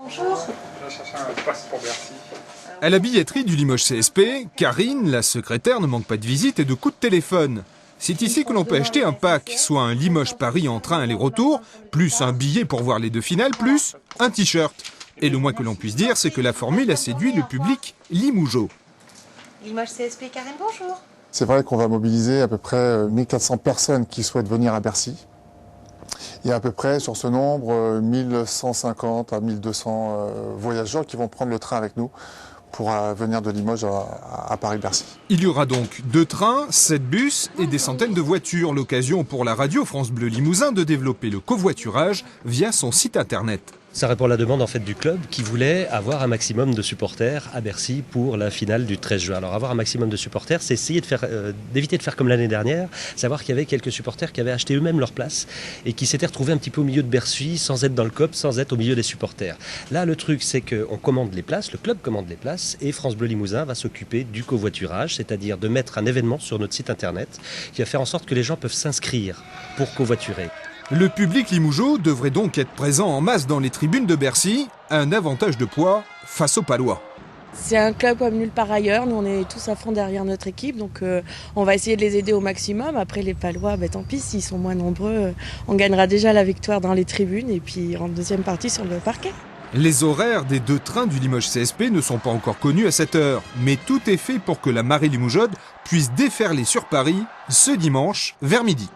Bonjour. Je cherche un passe pour Bercy. À la billetterie du Limoges CSP, Karine, la secrétaire, ne manque pas de visite et de coups de téléphone. C'est ici que l'on peut acheter un pack, soit un Limoges-Paris en train aller-retour, plus un billet pour voir les deux finales, plus un t-shirt. Et le moins que l'on puisse dire, c'est que la formule a séduit le public limougeot. Limoges CSP, Karine, bonjour. C'est vrai qu'on va mobiliser à peu près 1400 personnes qui souhaitent venir à Bercy. Il y a à peu près sur ce nombre 1150 à 1200 voyageurs qui vont prendre le train avec nous pour venir de Limoges à Paris-Bercy. Il y aura donc 2 trains, 7 bus et des centaines de voitures. L'occasion pour la radio France Bleu Limousin de développer le covoiturage via son site internet. Ça répond à la demande en fait du club qui voulait avoir un maximum de supporters à Bercy pour la finale du 13 juin. Alors avoir un maximum de supporters, c'est essayer d'éviter de faire comme l'année dernière, savoir qu'il y avait quelques supporters qui avaient acheté eux-mêmes leur place et qui s'étaient retrouvés un petit peu au milieu de Bercy sans être dans le COP, sans être au milieu des supporters. Là le truc c'est qu'on commande les places, le club commande les places et France Bleu Limousin va s'occuper du covoiturage, c'est-à-dire de mettre un événement sur notre site internet qui va faire en sorte que les gens peuvent s'inscrire pour covoiturer. Le public limougeot devrait donc être présent en masse dans les tribunes de Bercy, un avantage de poids face aux Palois. C'est un club comme nulle part ailleurs, nous on est tous à fond derrière notre équipe, donc on va essayer de les aider au maximum. Après les Palois, tant pis, s'ils sont moins nombreux, on gagnera déjà la victoire dans les tribunes et puis en deuxième partie sur le parquet. Les horaires des 2 trains du Limoges CSP ne sont pas encore connus à cette heure, mais tout est fait pour que la marée limougeaude puisse déferler sur Paris ce dimanche vers midi.